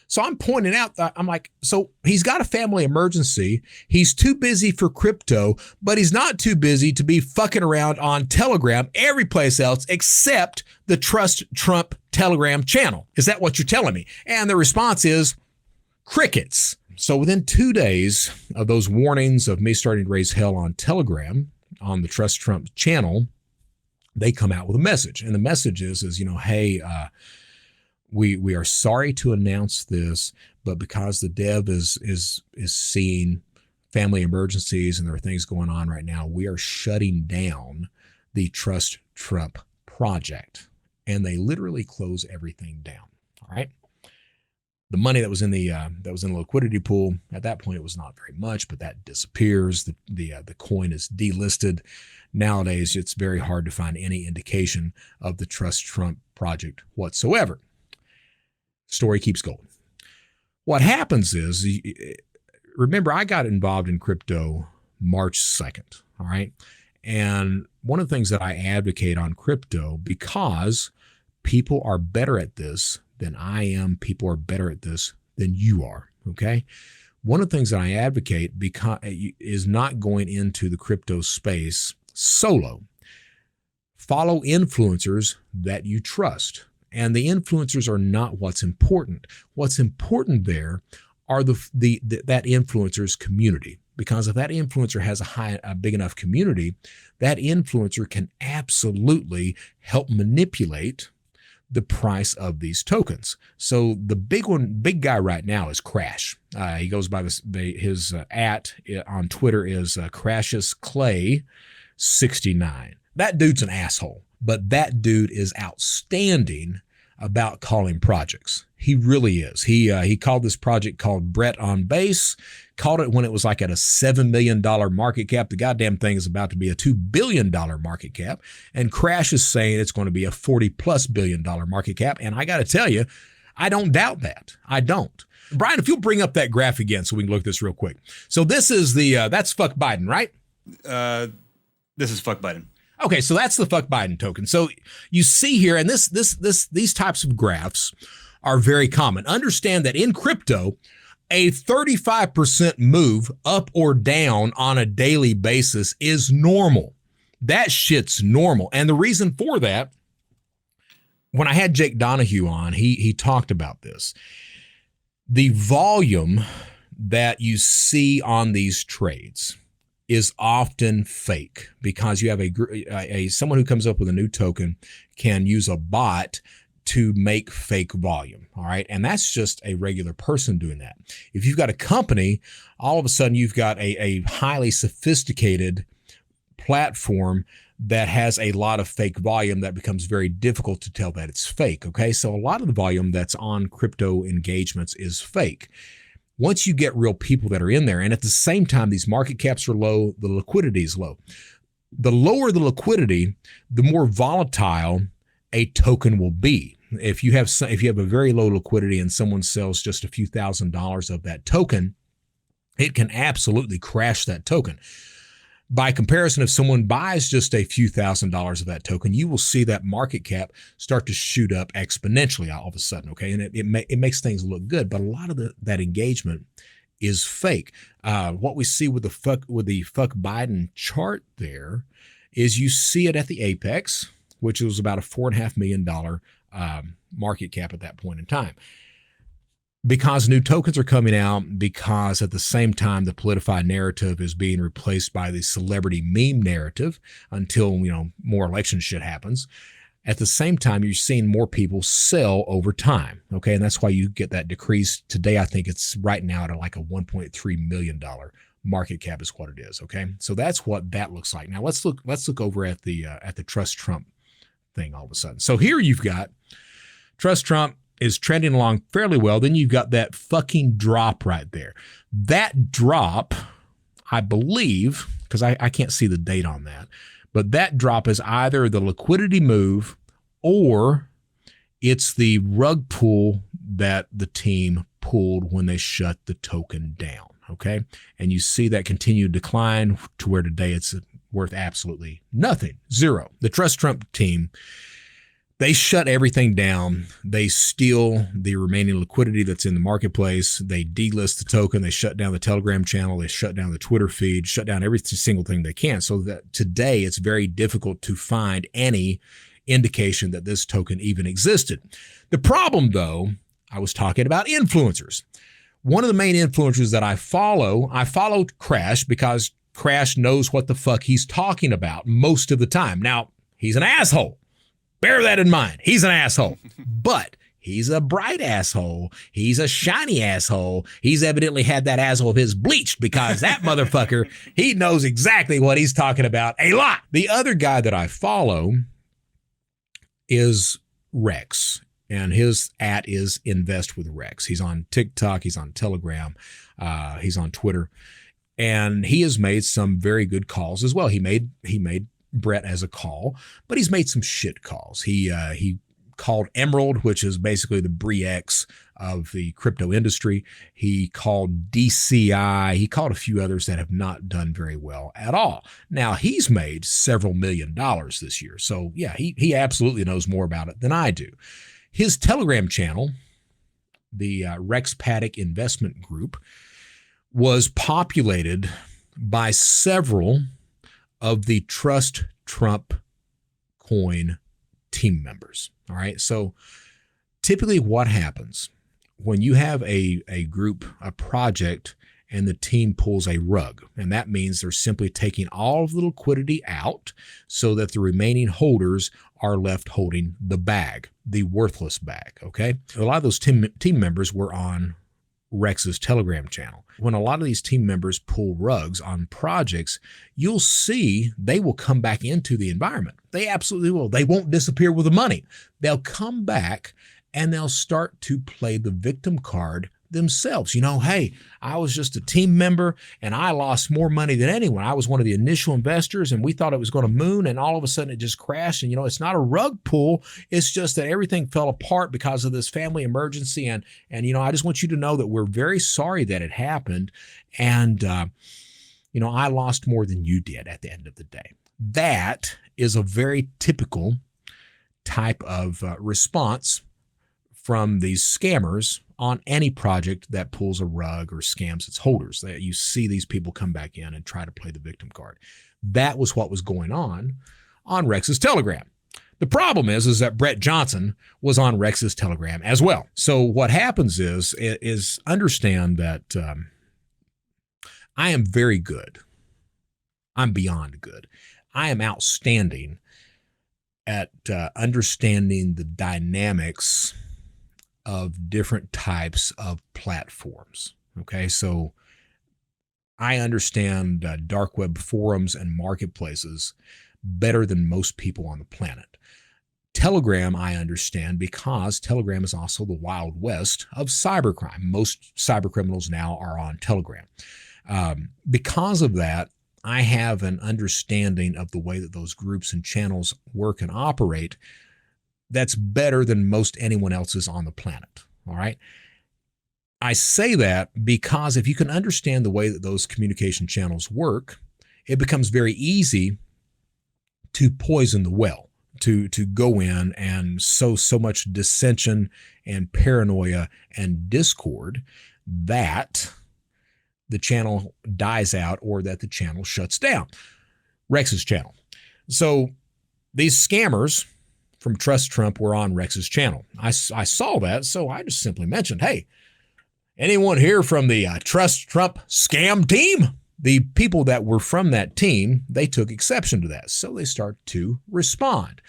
So I'm pointing out that I'm like, so he's got a family emergency. He's too busy for crypto, but he's not too busy to be fucking around on Telegram every place else except the Trust Trump Telegram channel. Is that what you're telling me? And the response is crickets. So within 2 days of those warnings of me starting to raise hell on Telegram on the Trust Trump channel, they come out with a message. And the message is hey, we are sorry to announce this, but because the dev is seeing family emergencies and there are things going on right now, we are shutting down the Trust Trump project. And they literally close everything down. All right. The money that was in the liquidity pool at that point, it was not very much, but that disappears. The coin is delisted. Nowadays, it's very hard to find any indication of the Trust Trump project whatsoever. Story keeps going. What happens is, remember, I got involved in crypto March 2nd. All right. And one of the things that I advocate on crypto, because people are better at this than I am, people are better at this than you are. Okay. One of the things that I advocate is not going into the crypto space solo. Follow influencers that you trust. And the influencers are not what's important. What's important there are that influencer's community. Because if that influencer has a big enough community, that influencer can absolutely help manipulate the price of these tokens. So the big guy right now is Crash. He goes by his @ on Twitter is Crashus Clay 69. That dude's an asshole. But that dude is outstanding about calling projects. He really is. He called this project called Brett on Base, called it when it was like at a $7 million market cap. The goddamn thing is about to be a $2 billion market cap. And Crash is saying it's going to be a $40+ billion market cap. And I got to tell you, I don't doubt that. I don't. Brian, if you'll bring up that graph again so we can look at this real quick. So this is that's fuck Biden, right? This is fuck Biden. Okay, so that's the fuck Biden token. So you see here, and these types of graphs are very common. Understand that in crypto, a 35% move up or down on a daily basis is normal. That shit's normal. And the reason for that, when I had Jake Donahue on, he talked about this. The volume that you see on these trades is often fake because you have someone who comes up with a new token can use a bot to make fake volume. All right. And that's just a regular person doing that. If you've got a company, all of a sudden you've got a highly sophisticated platform that has a lot of fake volume that becomes very difficult to tell that it's fake. Okay. So a lot of the volume that's on crypto engagements is fake. Once you get real people that are in there, and at the same time, these market caps are low, the liquidity is low. The lower the liquidity, the more volatile a token will be. If you have a very low liquidity and someone sells just a few $1,000s of that token, it can absolutely crash that token. By comparison, if someone buys just a few $1,000s of that token, you will see that market cap start to shoot up exponentially all of a sudden. Okay, and it makes things look good, but a lot of that engagement is fake. What we see with the fuck Biden chart there is you see it at the apex, which was about a $4.5 million market cap at that point in time. Because new tokens are coming out, because at the same time the PolitiFi narrative is being replaced by the celebrity meme narrative until more election shit happens. At the same time, you're seeing more people sell over time. Okay, and that's why you get that decrease today. I think it's right now at like a $1.3 million market cap is what it is. Okay, so that's what that looks like. Now let's look over at the Trust Trump thing all of a sudden. So here you've got Trust Trump is trending along fairly well. Then you've got that fucking drop right there. That drop, I believe, because I can't see the date on that, but that drop is either the liquidity move or it's the rug pull that the team pulled when they shut the token down. Okay. And you see that continued decline to where today it's worth absolutely nothing. Zero. The Trust Trump team, they shut everything down. They steal the remaining liquidity that's in the marketplace. They delist the token. They shut down the Telegram channel. They shut down the Twitter feed, shut down every single thing they can. So that today it's very difficult to find any indication that this token even existed. The problem, though, I was talking about influencers. One of the main influencers that I followed Crash because Crash knows what the fuck he's talking about most of the time. Now, he's an asshole. Bear that in mind. He's an asshole, but he's a bright asshole. He's a shiny asshole. He's evidently had that asshole of his bleached because that motherfucker, he knows exactly what he's talking about a lot. The other guy that I follow is Rex, and his @ is Invest with Rex. He's on TikTok. He's on Telegram. He's on Twitter, and he has made some very good calls as well. He made Brett as a call, but he's made some shit calls. He called Emerald, which is basically the Bre-X of the crypto industry. He called DCI. He called a few others that have not done very well at all. Now, he's made several $1 million this year. So yeah, he absolutely knows more about it than I do. His Telegram channel, the Rex Paddock Investment Group, was populated by several of the Trust Trump coin team members. All right. So typically what happens when you have a group, a project, and the team pulls a rug, and that means they're simply taking all of the liquidity out so that the remaining holders are left holding the bag, the worthless bag. Okay. A lot of those team members were on Rex's Telegram channel. When a lot of these team members pull rugs on projects, you'll see they will come back into the environment. They absolutely will. They won't disappear with the money. They'll come back and they'll start to play the victim card themselves. Hey, I was just a team member and I lost more money than anyone. I was one of the initial investors and we thought it was going to moon, and all of a sudden it just crashed. And it's not a rug pull. It's just that everything fell apart because of this family emergency. And I just want you to know that we're very sorry that it happened. And I lost more than you did at the end of the day. That is a very typical type of response from these scammers on any project that pulls a rug or scams its holders. That you see these people come back in and try to play the victim card. That was what was going on Rex's Telegram. The problem is that Brett Johnson was on Rex's Telegram as well. So what happens is understand that I am very good. I'm beyond good. I am outstanding at understanding the dynamics of different types of platforms. Okay, so I understand dark web forums and marketplaces better than most people on the planet. Telegram, I understand because Telegram is also the Wild West of cybercrime. Most cybercriminals now are on Telegram. Because of that, I have an understanding of the way that those groups and channels work and operate that's better than most anyone else's on the planet. All right. I say that because if you can understand the way that those communication channels work, it becomes very easy to poison the well, to go in and sow so much dissension and paranoia and discord that the channel dies out or that the channel shuts down. Rex's channel. So these scammers from Trust Trump were on Rex's channel. I saw that, so I just simply mentioned, hey, anyone here from the Trust Trump scam team? The people that were from that team, they took exception to that, so they start to respond.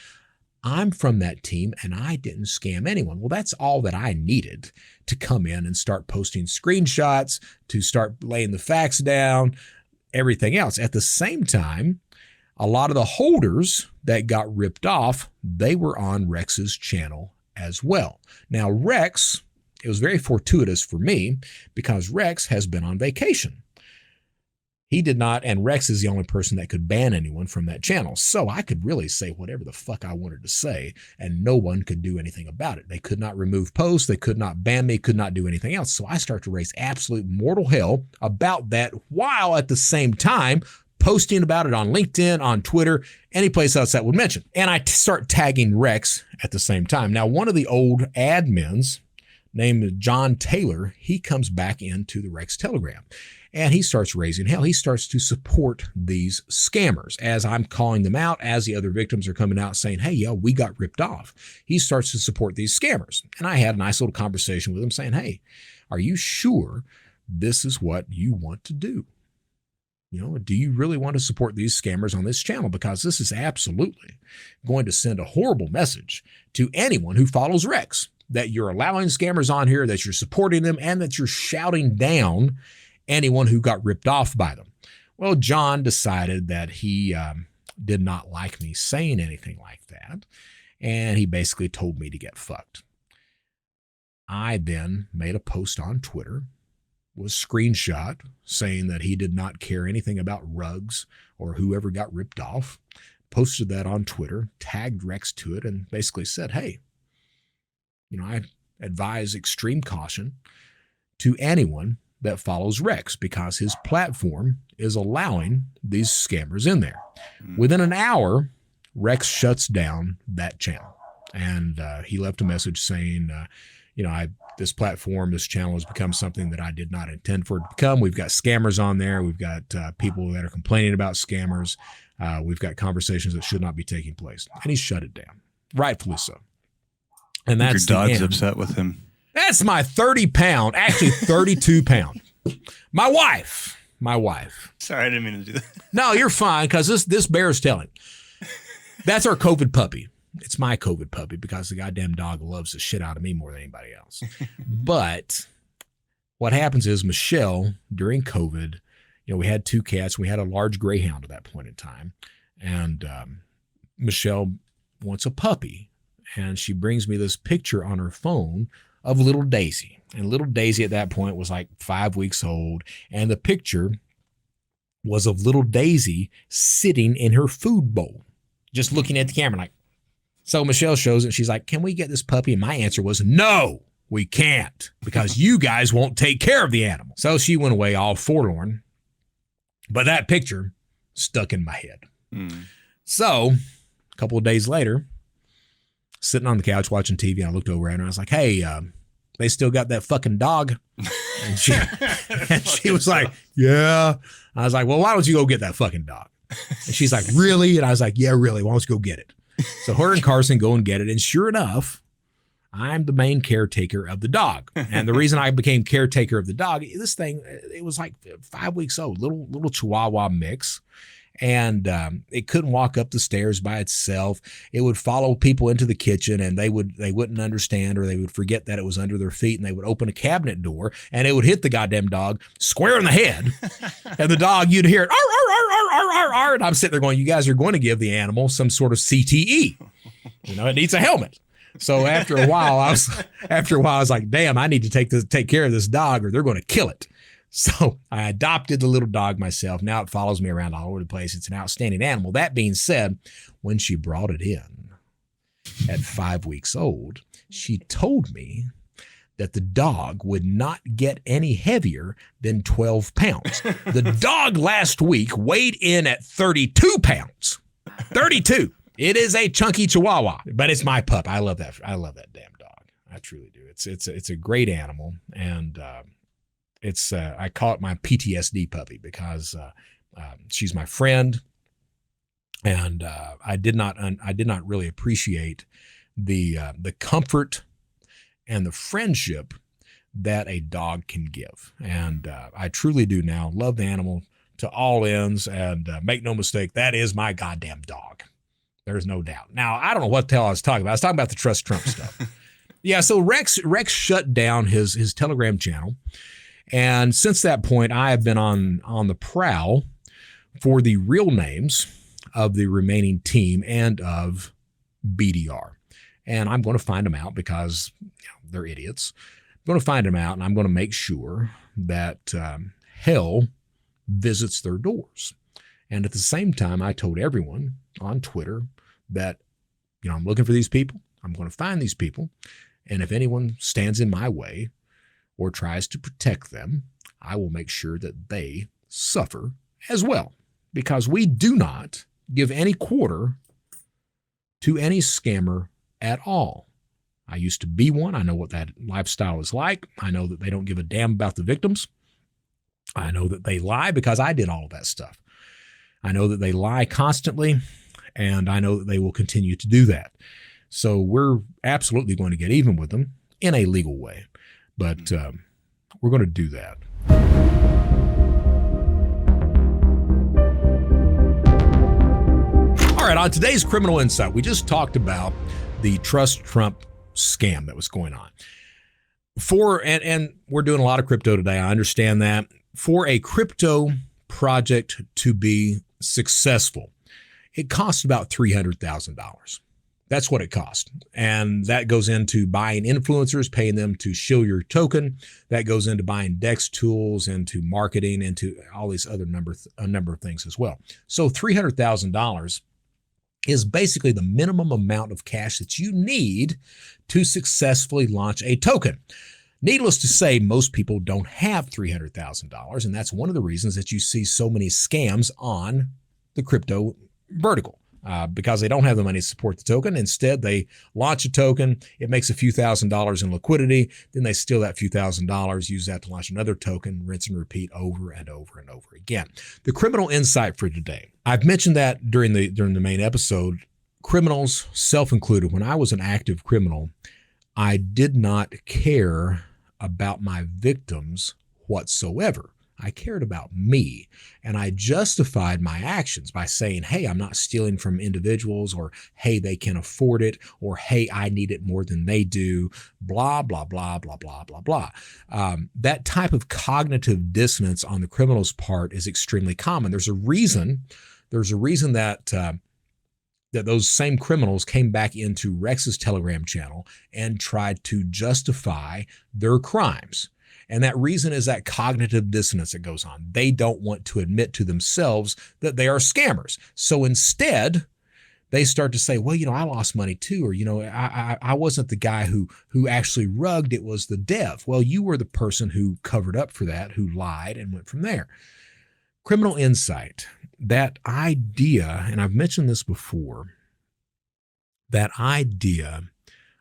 I'm from that team, and I didn't scam anyone. Well, that's all that I needed to come in and start posting screenshots, to start laying the facts down, everything else. At the same time, a lot of the holders that got ripped off, they were on Rex's channel as well. Now, Rex, it was very fortuitous for me because Rex has been on vacation. He did not, and Rex is the only person that could ban anyone from that channel. So I could really say whatever the fuck I wanted to say, and no one could do anything about it. They could not remove posts. They could not ban me, could not do anything else. So I start to raise absolute mortal hell about that while at the same time posting about it on LinkedIn, on Twitter, any place else that would mention. And I start tagging Rex at the same time. Now, one of the old admins named John Taylor, he comes back into the Rex Telegram. And he starts raising hell. He starts to support these scammers as I'm calling them out, as the other victims are coming out saying, hey, yo, we got ripped off. He starts to support these scammers. And I had a nice little conversation with him saying, hey, are you sure this is what you want to do? Do you really want to support these scammers on this channel? Because this is absolutely going to send a horrible message to anyone who follows Rex, that you're allowing scammers on here, that you're supporting them, and that you're shouting down anyone who got ripped off by them. Well, John decided that he did not like me saying anything like that, and he basically told me to get fucked. I then made a post on Twitter, was screenshot saying that he did not care anything about rugs or whoever got ripped off, posted that on Twitter, tagged Rex to it, and basically said, hey, I advise extreme caution to anyone that follows Rex because his platform is allowing these scammers in there. Within an hour, Rex shuts down that channel. And he left a message saying, this platform, this channel has become something that I did not intend for it to become. We've got scammers on there. We've got people that are complaining about scammers. We've got conversations that should not be taking place. And he shut it down, rightfully so. And that's your dog's upset with him. That's my 30-pound, actually 32-pound. My wife. Sorry, I didn't mean to do that. No, you're fine because this bears telling. That's our COVID puppy. It's my COVID puppy because the goddamn dog loves the shit out of me more than anybody else. But what happens is Michele, during COVID, we had 2 cats. We had a large greyhound at that point in time. And Michele wants a puppy. And she brings me this picture on her phone of little Daisy. And little Daisy at that point was like 5 weeks old. And the picture was of little Daisy sitting in her food bowl, just looking at the camera like. So Michele shows it. She's like, can we get this puppy? And my answer was, no, we can't because you guys won't take care of the animal. So she went away all forlorn. But that picture stuck in my head. So a couple of days later, sitting on the couch watching TV, and I looked over at her and I was like, hey, they still got that fucking dog? And she was like, yeah. I was like, well, why don't you go get that fucking dog? And she's like, really? And I was like, yeah, really. Why don't you go get it? So her and Carson go and get it. And sure enough, I'm the main caretaker of the dog. And the reason I became caretaker of the dog, this thing, it was like 5 weeks old, little Chihuahua mix. And it couldn't walk up the stairs by itself. It would follow people into the kitchen, and they wouldn't understand, or they would forget that it was under their feet, and they would open a cabinet door and it would hit the goddamn dog square in the head. And the dog, you'd hear it, arr, arr, arr, arr, arr, arr. And I'm sitting there going, you guys are going to give the animal some sort of CTE. It needs a helmet. So after a while, I was like, damn, I need to take care of this dog or they're going to kill it. So I adopted the little dog myself. Now it follows me around all over the place. It's an outstanding animal. That being said, when she brought it in at 5 weeks old, she told me that the dog would not get any heavier than 12 pounds. The dog last week weighed in at 32 pounds. 32. It is a chunky Chihuahua, but it's my pup. I love that. I love that damn dog. I truly do. It's a great animal, and I call it my PTSD puppy because she's my friend, and I did not really appreciate the comfort and the friendship that a dog can give, and I truly do now love the animal to all ends. And make no mistake, that is my goddamn dog. There's no doubt. Now I don't know what the hell I was talking about. I was talking about the Trust Trump stuff. Yeah. So Rex shut down his Telegram channel. And since that point, I have been on the prowl for the real names of the remaining team and of BDR. And I'm going to find them out because they're idiots. I'm going to find them out, and I'm going to make sure that hell visits their doors. And at the same time, I told everyone on Twitter that, I'm looking for these people. I'm going to find these people. And if anyone stands in my way or tries to protect them, I will make sure that they suffer as well, because we do not give any quarter to any scammer at all. I used to be one. I know what that lifestyle is like. I know that they don't give a damn about the victims. I know that they lie because I did all of that stuff. I know that they lie constantly, and I know that they will continue to do that. So we're absolutely going to get even with them in a legal way. But we're going to do that. All right, on today's Criminal Insight, we just talked about the Trust Trump scam that was going on. And we're doing a lot of crypto today, I understand that. For a crypto project to be successful, it costs about $300,000. That's what it costs. And that goes into buying influencers, paying them to shill your token. That goes into buying DEX tools, into marketing, into all these other number of things as well. So $300,000 is basically the minimum amount of cash that you need to successfully launch a token. Needless to say, most people don't have $300,000, and that's one of the reasons that you see so many scams on the crypto vertical. Because they don't have the money to support the token. Instead, they launch a token. It makes a few $1,000s in liquidity. Then they steal that few $1,000s, use that to launch another token, rinse and repeat over and over and over again. The criminal insight for today. I've mentioned that during the main episode. Criminals, self-included, when I was an active criminal, I did not care about my victims whatsoever. I cared about me, and I justified my actions by saying, hey, I'm not stealing from individuals, or hey, they can afford it, or hey, I need it more than they do, blah, blah, blah, blah, blah, blah, blah. That type of cognitive dissonance on the criminal's part is extremely common. There's a reason that those same criminals came back into Rex's Telegram channel and tried to justify their crimes. And that reason is that cognitive dissonance that goes on. They don't want to admit to themselves that they are scammers. So instead, they start to say, well, I lost money too. Or, I wasn't the guy who actually rugged. It was the dev. Well, you were the person who covered up for that, who lied and went from there. Criminal insight, that idea, and I've mentioned this before, that idea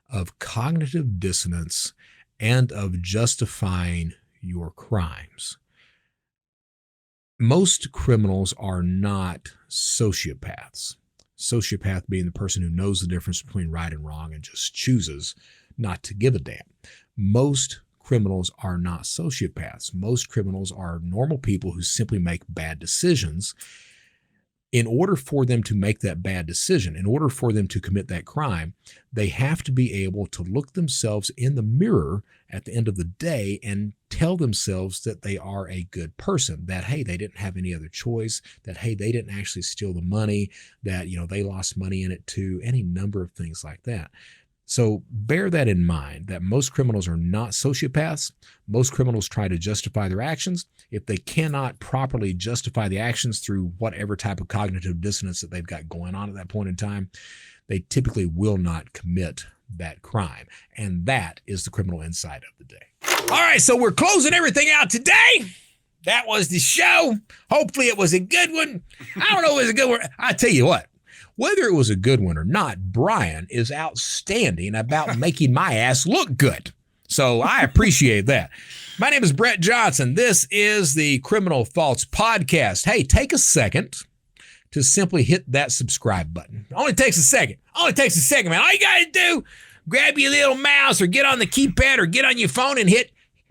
of cognitive dissonance and of justifying your crimes. Most criminals are not sociopaths. Sociopath being the person who knows the difference between right and wrong and just chooses not to give a damn. Most criminals are not sociopaths. Most criminals are normal people who simply make bad decisions. In order for them to make that bad decision, in order for them to commit that crime, they have to be able to look themselves in the mirror at the end of the day and tell themselves that they are a good person, that, hey, they didn't have any other choice, that, hey, they didn't actually steal the money, that, they lost money in it too, any number of things like that. So bear that in mind, that most criminals are not sociopaths. Most criminals try to justify their actions. If they cannot properly justify the actions through whatever type of cognitive dissonance that they've got going on at that point in time, they typically will not commit that crime. And that is the criminal insight of the day. All right, so we're closing everything out today. That was the show. Hopefully it was a good one. I don't know if it was a good one. I tell you what. Whether it was a good one or not, Brian is outstanding about making my ass look good. So I appreciate that. My name is Brett Johnson. This is the Criminal Thoughts Podcast. Hey, take a second to simply hit that subscribe button. Only takes a second. Only takes a second, man. All you got to do, grab your little mouse or get on the keypad or get on your phone and hit.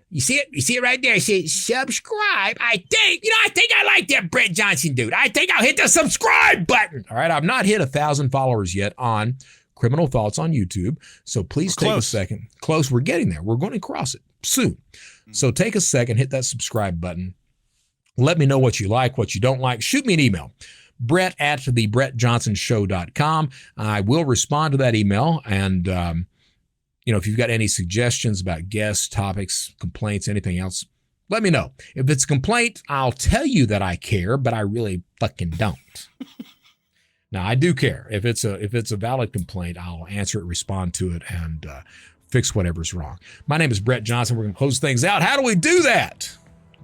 You see it? You see it right there? It says subscribe. I think I like that Brett Johnson dude. I think I'll hit the subscribe button. All right. I've not hit 1,000 followers yet on Criminal Thoughts on YouTube. So please take a second. Close. We're getting there. We're going to cross it soon. So take a second, hit that subscribe button. Let me know what you like, what you don't like. Shoot me an email. Brett@thebrettjohnsonshow.com. I will respond to that email. And, if you've got any suggestions about guests, topics, complaints, anything else, let me know. If it's a complaint, I'll tell you that I care, but I really fucking don't. Now, I do care. If it's a valid complaint, I'll answer it, respond to it, and fix whatever's wrong. My name is Brett Johnson. We're going to close things out. How do we do that?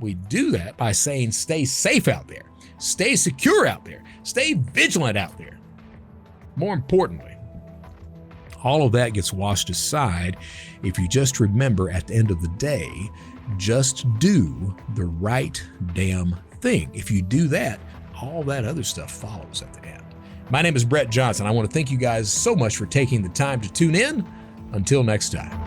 We do that by saying stay safe out there. Stay secure out there. Stay vigilant out there. More importantly, all of that gets washed aside if you just remember at the end of the day, just do the right damn thing. If you do that, all that other stuff follows at the end. My name is Brett Johnson. I want to thank you guys so much for taking the time to tune in. Until next time.